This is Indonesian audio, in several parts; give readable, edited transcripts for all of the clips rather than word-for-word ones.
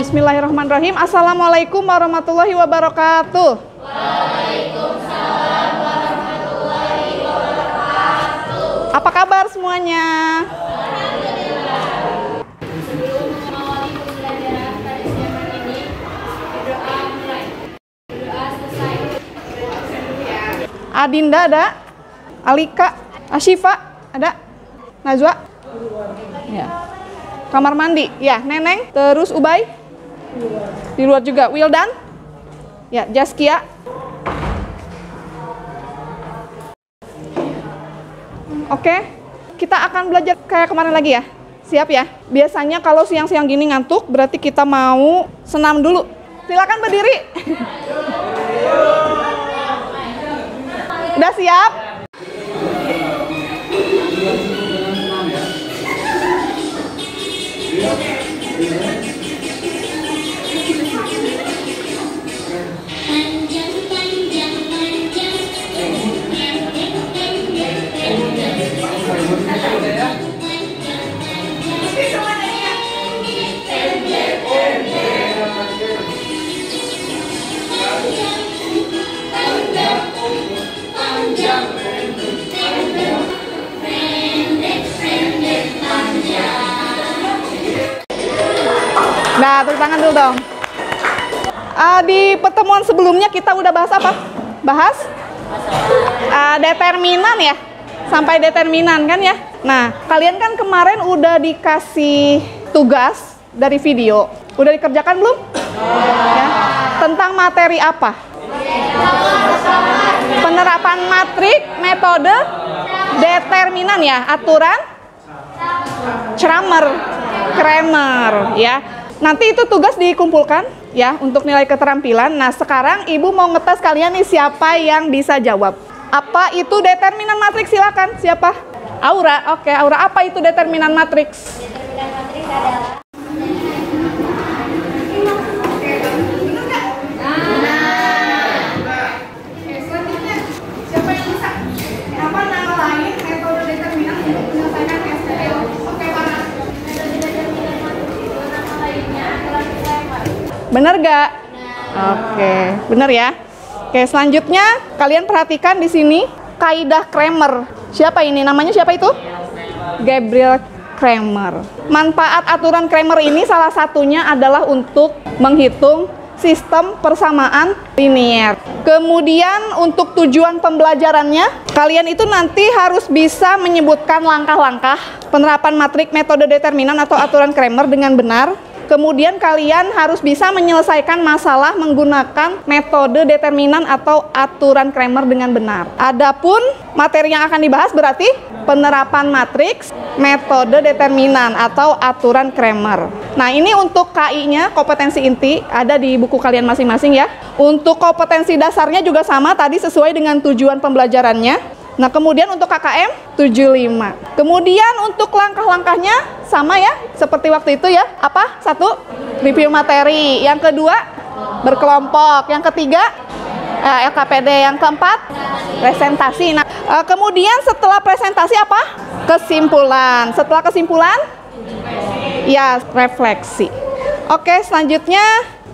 Bismillahirrahmanirrahim. Assalamualaikum warahmatullahi wabarakatuh. Waalaikumsalam warahmatullahi wabarakatuh. Apa kabar semuanya? Alhamdulillah. Sebelum mengawali pembelajaran pada siang ini, berdoa mulai. Berdoa selesai. Adinda ada? Alika? Asyifa? Ada? Najwa? Ya. Kamar mandi? Ya. Neneng? Terus Ubay? Di luar juga. Wildan? Ya. Jaskia? Oke. Kita akan belajar kayak kemarin lagi ya. Siap ya? Biasanya kalau siang-siang gini ngantuk, berarti kita mau senam dulu. Silakan berdiri. Udah siap? Nah, tepuk tangan dulu dong. Di pertemuan sebelumnya kita udah bahas apa? Bahas determinan ya, sampai determinan kan ya. Nah, kalian kan kemarin udah dikasih tugas dari video. Udah dikerjakan belum? Ya. Tentang materi apa? Penerapan matrik, metode determinan ya, aturan Kramer ya. Nanti itu tugas dikumpulkan ya untuk nilai keterampilan. Nah, sekarang Ibu mau ngetes kalian nih siapa yang bisa jawab. Apa itu determinan matriks? Silakan. Siapa? Aura. Oke, Aura. Apa itu determinan matriks? Determinan matriks adalah bener gak? Oke, bener ya. Oke, selanjutnya kalian perhatikan di sini kaidah Kramer. Siapa ini? Namanya siapa itu? Gabriel Kramer. Manfaat aturan Kramer ini salah satunya adalah untuk menghitung sistem persamaan linier. Kemudian untuk tujuan pembelajarannya, kalian itu nanti harus bisa menyebutkan langkah-langkah penerapan matrik metode determinan atau aturan Kramer dengan benar. Kemudian kalian harus bisa menyelesaikan masalah menggunakan metode determinan atau aturan Kramer dengan benar. Adapun materi yang akan dibahas berarti penerapan matriks, metode determinan atau aturan Kramer. Nah, ini untuk KI-nya, kompetensi inti, ada di buku kalian masing-masing ya. Untuk kompetensi dasarnya juga sama, tadi sesuai dengan tujuan pembelajarannya. Nah, kemudian untuk KKM 75. Kemudian untuk langkah-langkahnya sama ya, seperti waktu itu ya. Apa? 1, review materi. Yang kedua, berkelompok. Yang ketiga, LKPD. Yang keempat, presentasi. Nah, kemudian setelah presentasi apa? Kesimpulan. Setelah kesimpulan, ya, refleksi. Oke, selanjutnya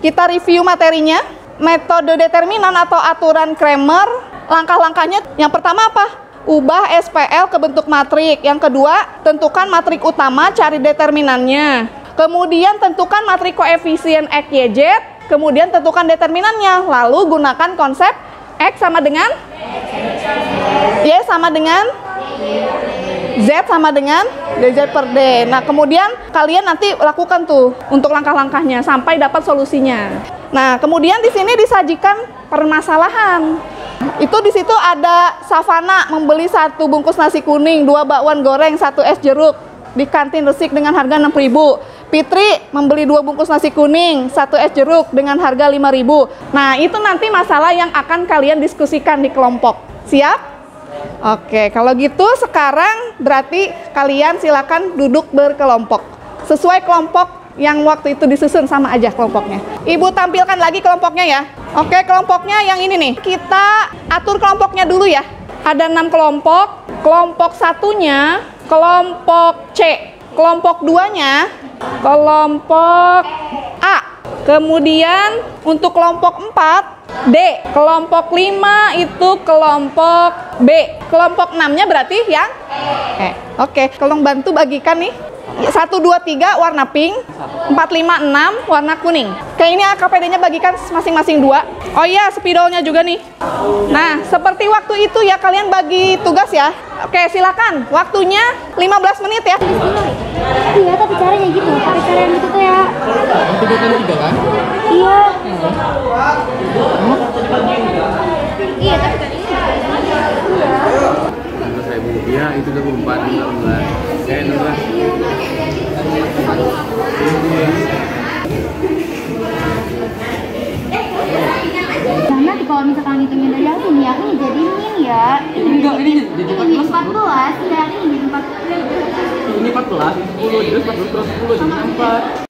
kita review materinya. Metode determinan atau aturan Kramer. Langkah-langkahnya yang pertama apa? Ubah SPL ke bentuk matrik. Yang kedua, tentukan matrik utama, cari determinannya. Kemudian tentukan matrik koefisien X, Y, Z. Kemudian tentukan determinannya. Lalu gunakan konsep X sama dengan Y sama dengan Z sama dengan dz per d. Nah, kemudian kalian nanti lakukan tuh untuk langkah-langkahnya sampai dapat solusinya. Nah, kemudian di sini disajikan permasalahan. Itu di situ ada Savana membeli 1 bungkus nasi kuning, 2 bakwan goreng, 1 es jeruk di kantin Resik dengan harga 6.000. Fitri membeli 2 bungkus nasi kuning, 1 es jeruk dengan harga 5.000. Nah, itu nanti masalah yang akan kalian diskusikan di kelompok. Siap? Oke, kalau gitu sekarang berarti kalian silakan duduk berkelompok. Sesuai kelompok yang waktu itu disusun sama aja kelompoknya. Ibu tampilkan lagi kelompoknya ya. Oke, kelompoknya yang ini nih. Kita atur kelompoknya dulu ya. Ada 6 kelompok. Kelompok satunya kelompok C. kelompok 2-nya kelompok A. Kemudian untuk kelompok 4 D. Kelompok 5 itu kelompok B. Kelompok 6-nya berarti yang E. Oke, tolong bantu bagikan nih. 1, 2, 3 warna pink, 4, 5, 6 warna kuning. Kayak ini KPD-nya bagikan masing-masing 2. Oh iya, spidolnya juga nih. Nah, seperti waktu itu ya, kalian bagi tugas ya. Oke, silakan. Waktunya 15 menit ya. Iya, tapi caranya gitu. Pakai cara yang gitu tuh ya. Itu bukan 3 kan? Iya. Iya, tapi tadi Iya. 16.000. Iya, itu 24, 16. Saya 16. Nah, nanti kalau misalkan hitungnya dari aku nih, aku jadi min ya. Enggak, ini jadi Ini 14. 14, dari ini 14. Ini 14, 10, terus 14 terus 10 jadi 4.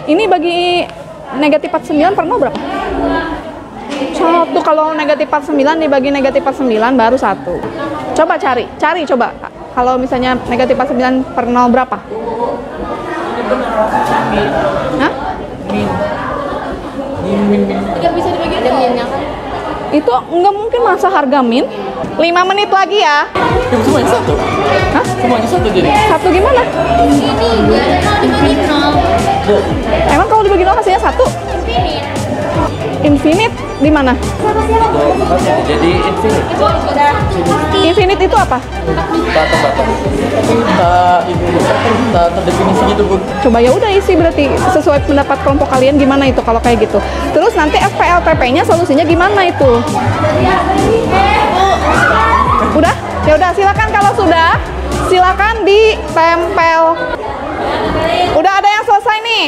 Ini bagi negatif 49 per 0 berapa? 1. Kalau negatif 49 dibagi negatif 49 baru 1. Coba cari coba. Kalau misalnya negatif 49 per 0 berapa? Hah? tidak bisa dibagi ada minnya kan? Itu nggak mungkin masa harga min. 5 menit lagi ya. Semuanya 1. Hah? Semuanya 1 jadi. 1 gimana? Ini nggak ada kalau dibagi 0. Emang kalau dibagi 0 hasilnya 1? Infinite. Infinite di mana? Jadi infinite. Itu udah Infinite itu apa? Tak terdefinisi gitu, Bu. Coba ya udah isi berarti sesuai pendapat kelompok kalian gimana itu kalau kayak gitu. Terus nanti FPLTP-nya solusinya gimana itu? Udah? Ya udah silakan kalau sudah silakan ditempel. Udah ada yang selesai nih.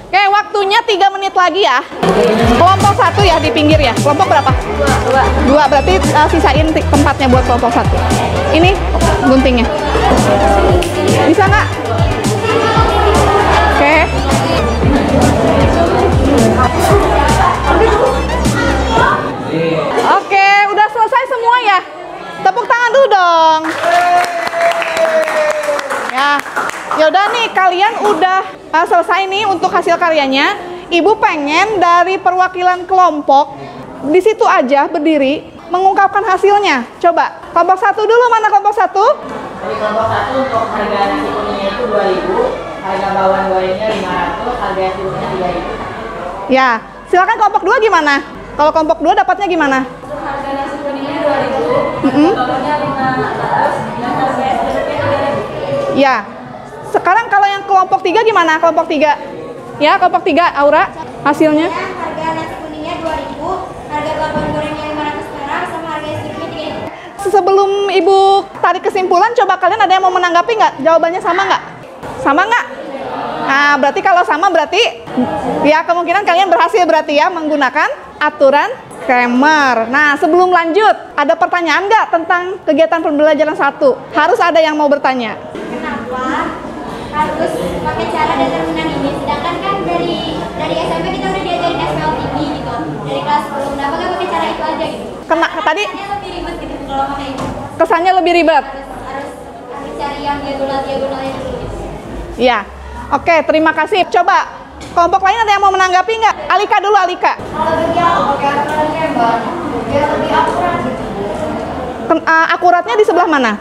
Oke, waktunya 3 menit lagi ya. Kelompok 1 ya di pinggir ya. Kelompok berapa? 2 berarti sisain tempatnya buat kelompok 1. Ini guntingnya. Bisa nggak? Oke. Oke, udah selesai semua ya. Tepuk tangan dulu dong. Ya, yaudah nih kalian udah selesai nih untuk hasil karyanya. Ibu pengen dari perwakilan kelompok di situ aja berdiri mengungkapkan hasilnya. Coba kelompok 1 dulu, mana kelompok 1? Di kelompok 1 untuk harga nasi kuningnya itu 2.000, harga bawang gorengnya 500, harga nasi kuningnya 3.000. Ya, silakan kelompok 2 gimana? Kalau kelompok 2 dapatnya gimana? Untuk harga nasi kuningnya 2.000, bawangnya 500, dan harga es jeruknya 3.000. Ya. Sekarang kalau yang kelompok 3 gimana? Kelompok 3. Ya, kelompok 3 Aura hasilnya. Harga nasi kuningnya 2.000, harga bawang gorengnya 500 perak, sama harga es jeruknya 3.000. Sebelum Ibu tarik kesimpulan, coba kalian ada yang mau menanggapi nggak? Jawabannya sama nggak? Sama nggak? Nah, berarti kalau sama berarti ya kemungkinan kalian berhasil berarti ya menggunakan aturan Kramer. Nah, sebelum lanjut, ada pertanyaan nggak tentang kegiatan pembelajaran 1? Harus ada yang mau bertanya. Kenapa harus pakai cara determinan ini? Sedangkan kan dari SMP kita udah diajarin SPL tinggi gitu, dari kelas 10. Kenapa nggak pakai cara itu aja gitu? Tadi Kayaknya lebih ribet gitu kalau pakai itu. kesannya lebih ribet. Harus cari yang diagonalnya dulu gitu. Ya. Oke, terima kasih. Coba kelompok lain ada yang mau menanggapi nggak? Alika dulu, Alika. Kalau bagi aku pakai aturan Kramer, biar lebih akurat gitu. Akuratnya di sebelah mana?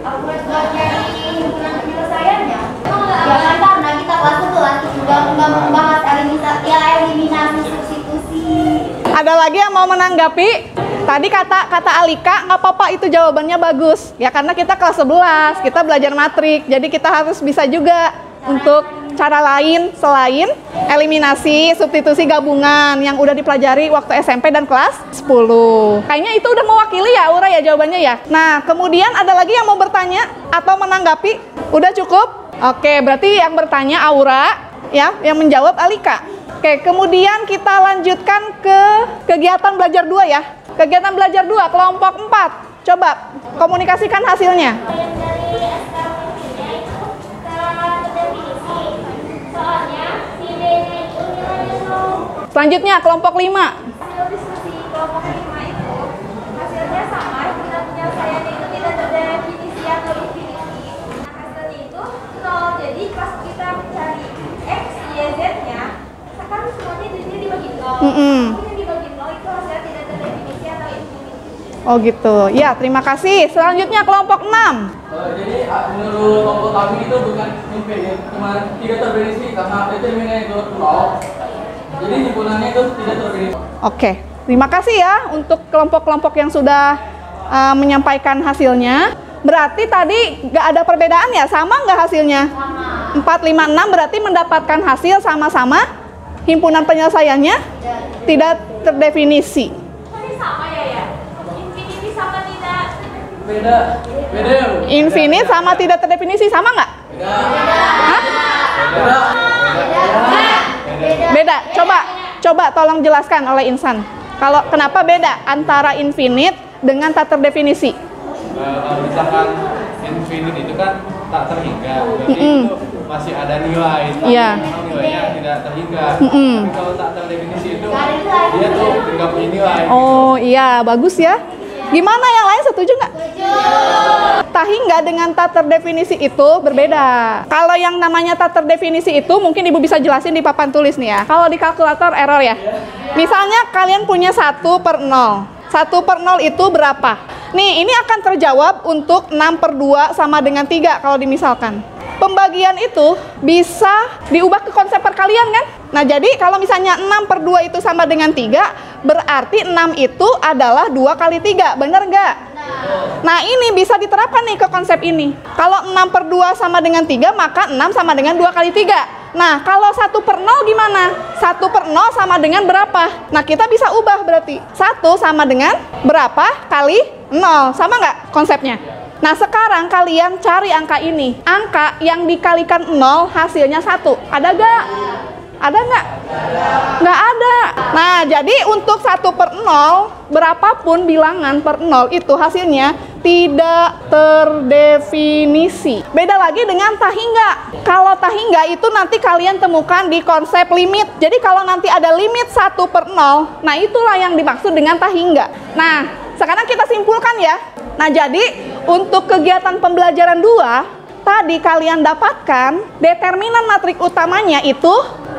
Akurat buat nyari himpunan penyelesaiannya. Ya kan karena kita kelas 11 juga nggak membahas eliminasi substitusi. Ada lagi yang mau menanggapi? Tadi kata Alika, nggak apa-apa itu jawabannya bagus. Ya karena kita kelas 11, kita belajar matrik. Jadi kita harus bisa juga untuk cara lain selain eliminasi, substitusi gabungan yang udah dipelajari waktu SMP dan kelas 10. Kayaknya itu udah mewakili ya Aura ya jawabannya ya. Nah, kemudian ada lagi yang mau bertanya atau menanggapi? Udah cukup? Oke, berarti yang bertanya Aura ya, yang menjawab Alika. Oke, kemudian kita lanjutkan ke kegiatan belajar 2 ya. Kegiatan belajar 2 kelompok 4. Coba komunikasikan hasilnya. Yang dari SKP-nya itu terdefinisi. Soalnya si D-nya itu nilainya 0. Selanjutnya kelompok 5. Hasil diskusi kelompok 5 itu hasilnya sama, kita penyelesaiannya itu tidak terdefinisi atau infinity. Nah, hasilnya itu 0. Jadi pas kita mencari x, y, z-nya, kan semuanya jadinya dibagi 0. Yang dibagi 0 itu hasilnya tidak terdefinisi atau infinity. Oh gitu. Ya, terima kasih. Selanjutnya kelompok 6. Jadi menurut kelompok kami itu bukan infinite, cuma tidak terdefinisi karena determinannya itu 0. Jadi himpunannya itu tidak terdefinisi. Oke, terima kasih ya untuk kelompok-kelompok yang sudah menyampaikan hasilnya. Berarti tadi nggak ada perbedaan ya? Sama nggak hasilnya? Sama. 4, 5, 6 berarti mendapatkan hasil sama-sama. Himpunan penyelesaiannya tidak terdefinisi. Tapi sama ya? Infinity sama tidak? Beda. Infinite sama tidak terdefinisi sama nggak? Hah? Beda. Coba tolong jelaskan oleh Insan. Kalau kenapa beda antara infinite dengan tak terdefinisi? Kalau misalkan infinite itu kan tak terhingga, berarti itu masih ada nilai, tapi Iya. memang nilainya tidak terhingga. Tapi kalau tak terdefinisi itu dia tuh nggak punya nilai. Oh iya, bagus ya. Gimana yang lain setuju nggak? Tak hingga dengan tak terdefinisi itu berbeda. Kalau yang namanya tak terdefinisi itu mungkin Ibu bisa jelasin di papan tulis nih ya. Kalau di kalkulator error ya. Misalnya kalian punya 1/0. 1/0 itu berapa? Nih, ini akan terjawab untuk 6/2 sama dengan 3 kalau dimisalkan. Pembagian itu bisa diubah ke konsep perkalian kan? Nah, jadi kalau misalnya 6/2 itu sama dengan 3, berarti 6 itu adalah 2 kali 3, bener nggak? Nah, ini bisa diterapkan nih ke konsep ini. Kalau 6/2 sama dengan 3, maka 6 sama dengan 2 kali 3. Nah, kalau 1/0 gimana? 1/0 sama dengan berapa? Nah, kita bisa ubah berarti. 1 sama dengan berapa kali 0. Sama nggak konsepnya? Nah, sekarang kalian cari angka ini. Angka yang dikalikan 0 hasilnya 1. Ada nggak? Ada nggak? Nggak ada. Nah, jadi untuk 1/0, berapapun bilangan per 0 itu hasilnya tidak terdefinisi. Beda lagi dengan tak hingga. Kalau tak hingga itu nanti kalian temukan di konsep limit. Jadi kalau nanti ada limit 1/0, nah itulah yang dimaksud dengan tak hingga. Nah, sekarang kita simpulkan ya. Nah, jadi untuk kegiatan pembelajaran 2, tadi kalian dapatkan determinan matrik utamanya itu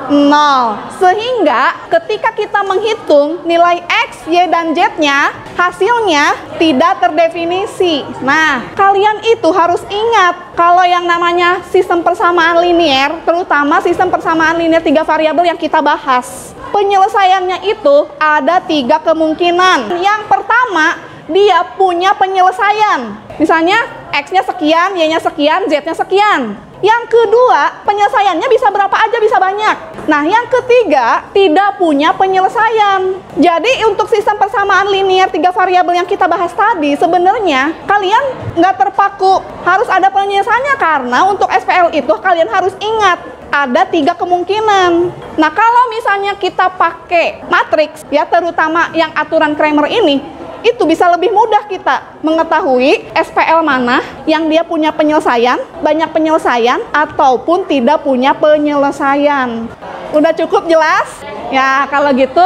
0. Sehingga ketika kita menghitung nilai X, Y, dan Z-nya, hasilnya tidak terdefinisi. Nah, kalian itu harus ingat kalau yang namanya sistem persamaan linear, terutama sistem persamaan linear 3 variabel yang kita bahas, penyelesaiannya itu ada 3 kemungkinan. Yang pertama, dia punya penyelesaian. Misalnya X-nya sekian, Y-nya sekian, Z-nya sekian. Yang kedua, penyelesaiannya bisa berapa aja, bisa banyak. Nah, yang ketiga, tidak punya penyelesaian. Jadi untuk sistem persamaan linear 3 variabel yang kita bahas tadi, sebenarnya kalian nggak terpaku harus ada penyelesaiannya, karena untuk SPL itu kalian harus ingat ada 3 kemungkinan. Nah, kalau misalnya kita pakai matriks, ya terutama yang aturan Cramer ini, itu bisa lebih mudah kita mengetahui SPL mana yang dia punya penyelesaian, banyak penyelesaian, ataupun tidak punya penyelesaian. Udah cukup jelas? Ya, kalau gitu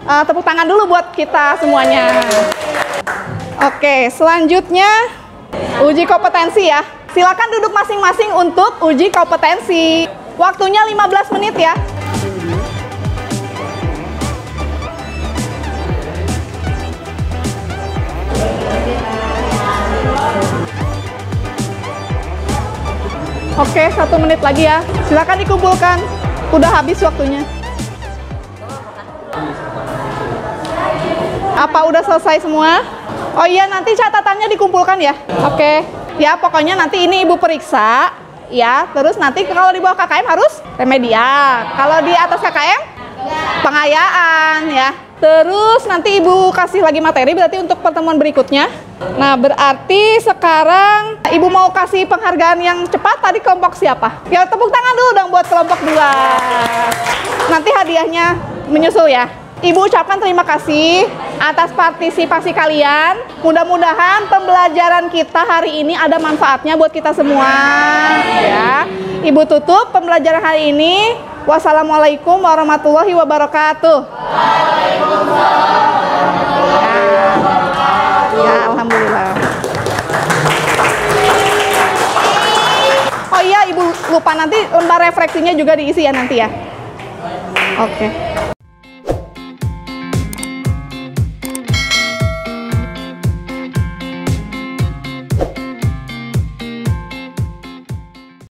tepuk tangan dulu buat kita semuanya. Oke, selanjutnya uji kompetensi ya. Silakan duduk masing-masing untuk uji kompetensi. Waktunya 15 menit ya. Oke, 1 menit lagi ya. Silakan dikumpulkan. Udah habis waktunya. Apa udah selesai semua? Oh iya, nanti catatannya dikumpulkan ya. Oke. Ya, pokoknya nanti ini Ibu periksa ya. Terus nanti kalau di bawah KKM harus remedial. Kalau di atas KKM pengayaan ya. Terus nanti Ibu kasih lagi materi berarti untuk pertemuan berikutnya. Nah, berarti sekarang Ibu mau kasih penghargaan yang cepat. Tadi kelompok siapa? Ya, tepuk tangan dulu dong buat kelompok 2. Nanti hadiahnya menyusul ya. Ibu ucapkan terima kasih atas partisipasi kalian. Mudah-mudahan pembelajaran kita hari ini ada manfaatnya buat kita semua ya. Ibu tutup pembelajaran hari ini. Wassalamualaikum warahmatullahi wabarakatuh. Ya, alhamdulillah. Oh iya, Ibu lupa nanti lembar refleksinya juga diisi ya nanti ya. Oke.